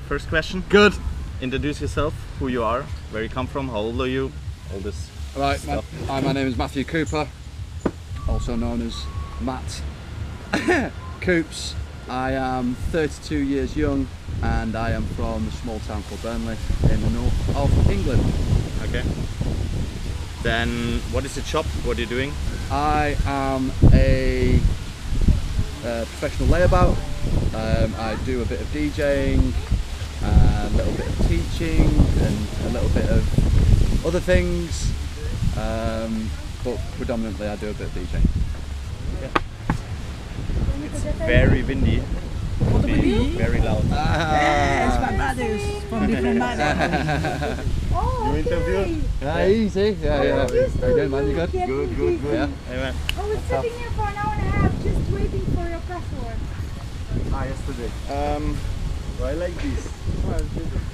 First question. Good. Introduce yourself, who you are, where you come from, how old are you, all this Right, stuff. my name is Matthew Cooper, also known as Matt Coops. I am 32 years young and I am from a small town called Burnley in the north of England. Okay. Then what is your job? What are you doing? I am a professional layabout. I do a bit of DJing, a little bit of teaching and a little bit of other things, but predominantly I do a bit of DJing. Okay. It's very windy. Be very loud. Yes, my brothers from different mothers. You interview? Easy. Yeah. How you doing, man? You good? Good. Yeah. Hey man. I was sitting here for an hour and a half just waiting for your password. Yesterday. I like this.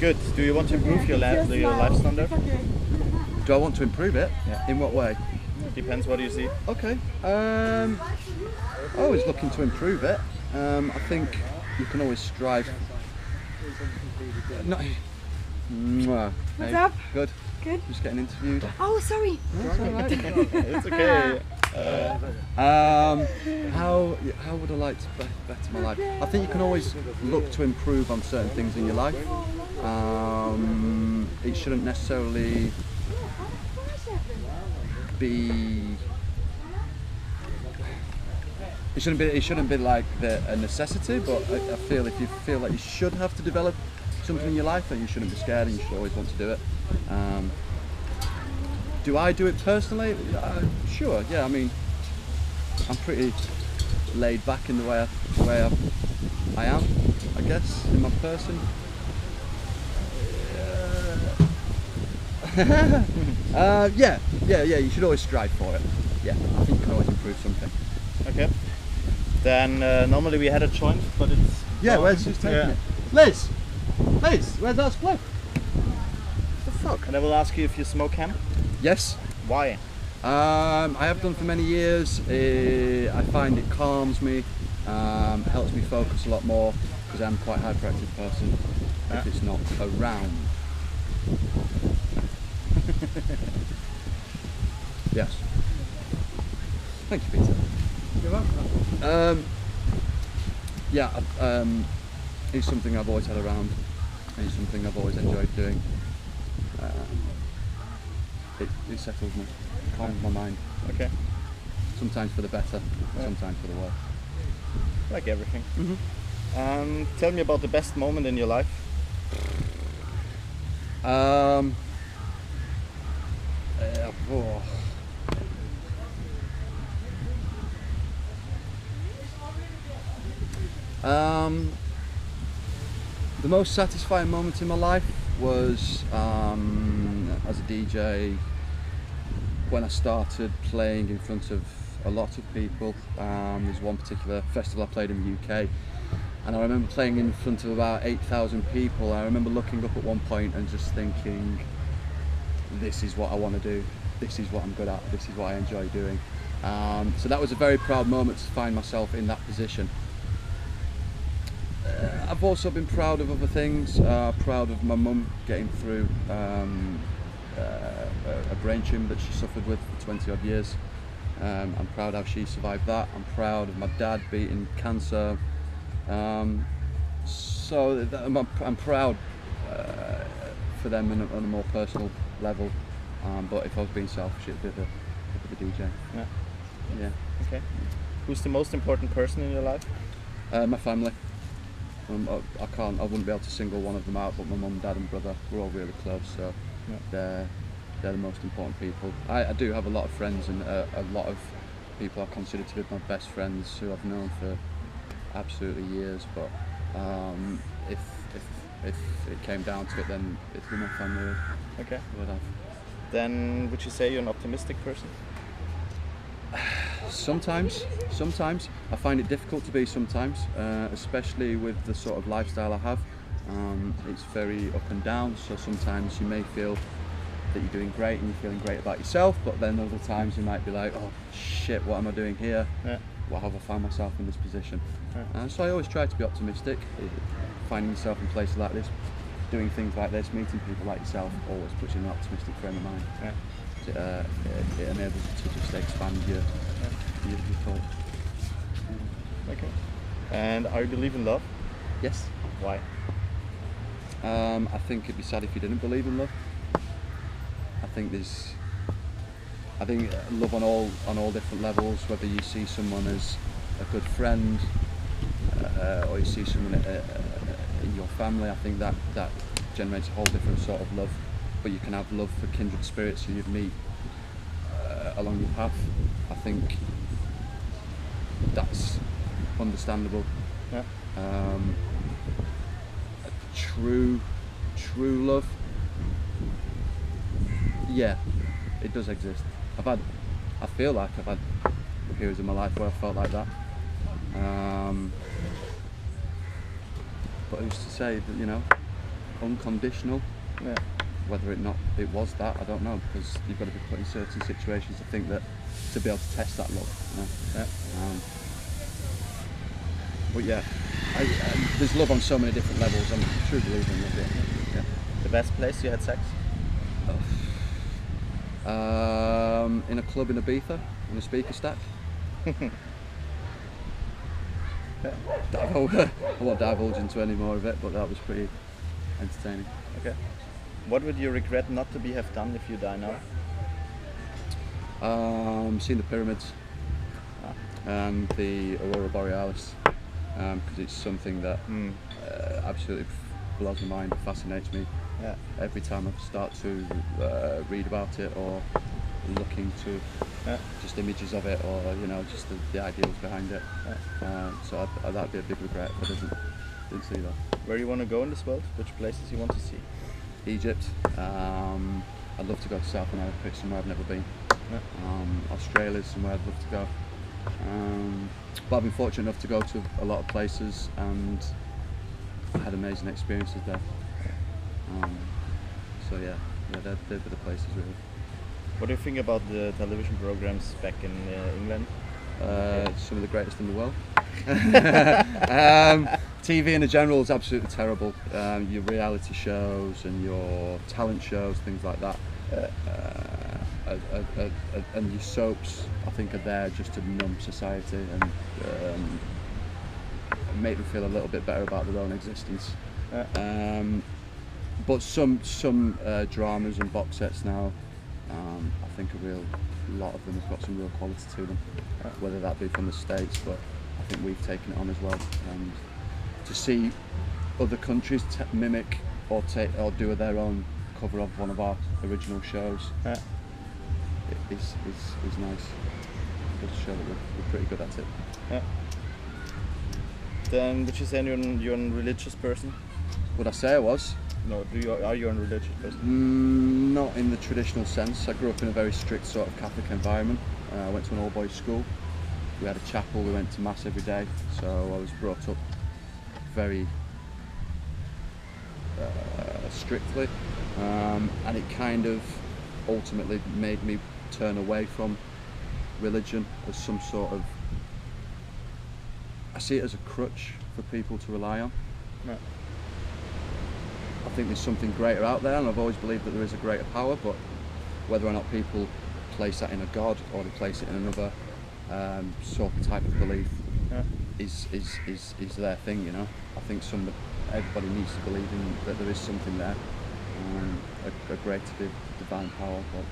Good. Do you want to improve your life standard? Okay. Do I want to improve it? Yeah. In what way? Depends what you see. Okay. Always looking to improve it. I think you can always strive. No. What's up? Good. Good. Just getting interviewed. Oh, sorry. That's all right. It's okay. How would I like to better my life? I think you can always look to improve on certain things in your life. It shouldn't necessarily be. It shouldn't be like a necessity, but I feel if you feel like you should have to develop something in your life, then you shouldn't be scared and you should always want to do it. Do I do it personally? Sure, yeah. I mean, I'm pretty laid back in the way I am, I guess, in my person. Yeah. You should always strive for it. Yeah, I think you can always improve something. Okay. Then normally we had a joint, but it's Yeah, where's she's taking it? Liz, where's that split? The fuck? And I will ask you if you smoke hemp. Yes. Why? I have done for many years. I find it calms me, helps me focus a lot more because I'm quite a hyperactive person. If it's not around. Yes. Thank you, Peter. You're welcome. It's something I've always had around. It's something I've always enjoyed doing. It settles me, calms my mind. Okay. Sometimes for the better, sometimes for the worse. Like everything. Mm-hmm. Tell me about the best moment in your life. The most satisfying moment in my life was as a DJ when I started playing in front of a lot of people. There's one particular festival I played in the UK and I remember playing in front of about 8,000 people. I remember looking up at one point and just thinking, this is what I want to do, this is what I'm good at, this is what I enjoy doing. So that was a very proud moment to find myself in that position. I've also been proud of other things, proud of my mum getting through a brain tumour that she suffered with for 20 odd years. I'm proud how she survived that. I'm proud of my dad beating cancer. I'm proud for them on a more personal level. But if I was being selfish, it'd be the DJ. Yeah. Okay. Who's the most important person in your life? My family. I wouldn't be able to single one of them out, but my mum, dad and brother, we're all really close, so they're the most important people. I do have a lot of friends and a lot of people I consider to be my best friends who I've known for absolutely years, but if it came down to it, then it'd be my family. Okay. Would have. Then would you say you're an optimistic person? Sometimes. I find it difficult to be sometimes, especially with the sort of lifestyle I have. It's very up and down, so sometimes you may feel that you're doing great and you're feeling great about yourself, but then other times you might be like, oh shit, what am I doing here? Why have I found myself in this position? So I always try to be optimistic. finding yourself in places like this, doing things like this, meeting people like yourself, always puts you in an optimistic frame of mind. Yeah. It enables you to just expand your thoughts. Okay. And are you believe in love? Yes. Why? I think it'd be sad if you didn't believe in love. I think love on all different levels. Whether you see someone as a good friend, or you see someone in your family, I think that generates a whole different sort of love. But you can have love for kindred spirits who you'd meet along your path. I think that's understandable. Yeah. True love, yeah, it does exist. I feel like I've had periods in my life where I felt like that. But who's to say that, you know, unconditional? Yeah. Whether it was that, I don't know, because you've got to be put in certain situations to think that, to be able to test that love. You know? Yeah. But yeah, there's love on so many different levels. I'm a true believer in love. Yeah. The best place you had sex? In a club in Ibiza, in a speaker stack. I won't divulge into any more of it, but that was pretty entertaining. Okay. What would you regret not to have done if you die now? Seeing the pyramids and the Aurora Borealis, because it's something that absolutely blows my mind, fascinates me. Yeah. Every time I start to read about it or look into just images of it, or you know, just the ideals behind it. So that'd be a big regret if I didn't see that. Where you want to go in this world? Which places you want to see? Egypt. I'd love to go to South America. It's somewhere I've never been. Yeah. Australia's somewhere I'd love to go. But I've been fortunate enough to go to a lot of places and had amazing experiences there. So yeah, they'd be the places really. What do you think about the television programs back in England? Some of the greatest in the world. TV in general is absolutely terrible. Your reality shows and your talent shows, things like that, and your soaps, I think, are there just to numb society and make them feel a little bit better about their own existence. But some dramas and box sets now, I think a lot of them have got some real quality to them, whether that be from the States, but I think we've taken it on as well. And to see other countries mimic or do their own cover of one of our original shows, is nice. It does show that we're pretty good at it. Yeah. Then would you say you're a religious person? Would I say I was? No, are you a religious person? Not in the traditional sense. I grew up in a very strict sort of Catholic environment. I went to an all-boys school. We had a chapel, we went to mass every day, so I was brought up very strictly, and it kind of ultimately made me turn away from religion as some sort of, I see it as a crutch for people to rely on. Right. I think there's something greater out there, and I've always believed that there is a greater power, but whether or not people place that in a god or they place it in another sort of type of belief is their thing, you know. I think everybody needs to believe in that there is something there, a greater divine power. But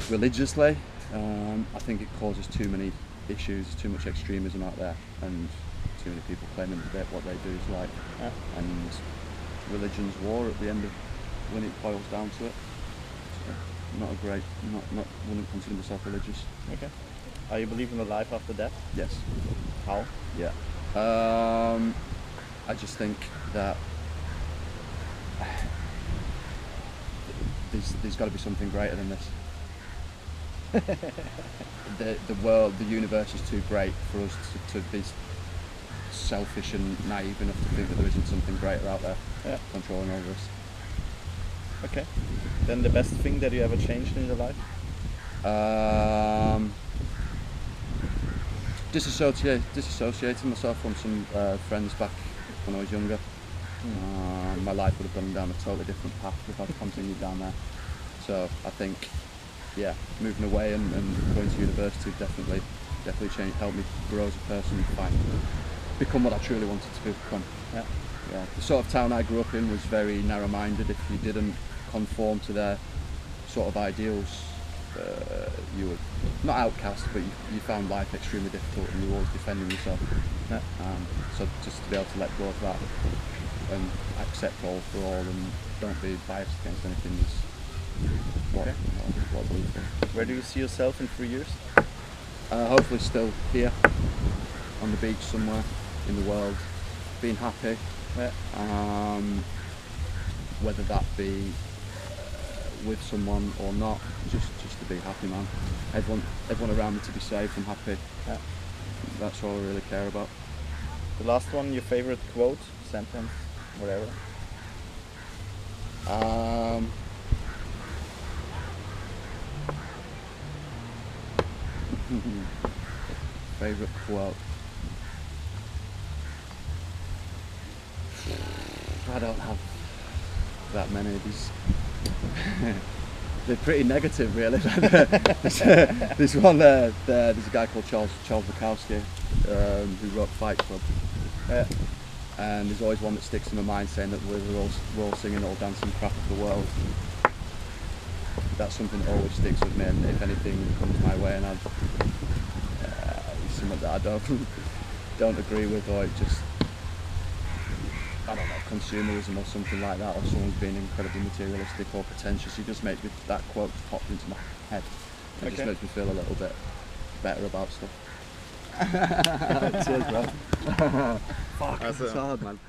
religiously, I think it causes too many issues, too much extremism out there, and too many people claiming that what they do is right. And religion's war at the end of when it boils down to it. So wouldn't consider myself religious. Okay. Are you believe in a life after death? Yes. How? Yeah. I just think that there's got to be something greater than this. The world, the universe is too great for us to be selfish and naive enough to think that there isn't something greater out there controlling over us. Okay. Then the best thing that you ever changed in your life? Disassociating myself from some friends back when I was younger. My life would have gone down a totally different path if I'd continued down there. So I think, yeah, moving away and going to university definitely changed, helped me grow as a person and become what I truly wanted to become. Yeah. Yeah. The sort of town I grew up in was very narrow-minded. If you didn't conform to their sort of ideals, you were not outcast, but you found life extremely difficult and you were always defending yourself. Yeah. So just to be able to let go of that and accept all for all and don't be biased against anything is what I believe in. Where do you see yourself in 3 years? Hopefully still here on the beach somewhere in the world, being happy. Yeah. Whether that be with someone or not, just to be happy, man. Everyone around me to be safe and happy. Yeah. That's all I really care about. The last one, your favorite quote, sentence, whatever. Favorite quote. I don't have that many. They're pretty negative, really. There's one there. There's a guy called Charles Bukowski who wrote Fight Club, and there's always one that sticks in my mind, saying that we're all singing, all dancing crap of the world. That's something that always sticks with me, and if anything comes my way and it's something that I don't agree with, or it just, I don't know, consumerism or something like that, or someone's being incredibly materialistic or pretentious, it just makes me, that quote just popped into my head. It just makes me feel a little bit better about stuff. Cheers, bro. Fuck, that's hard, man.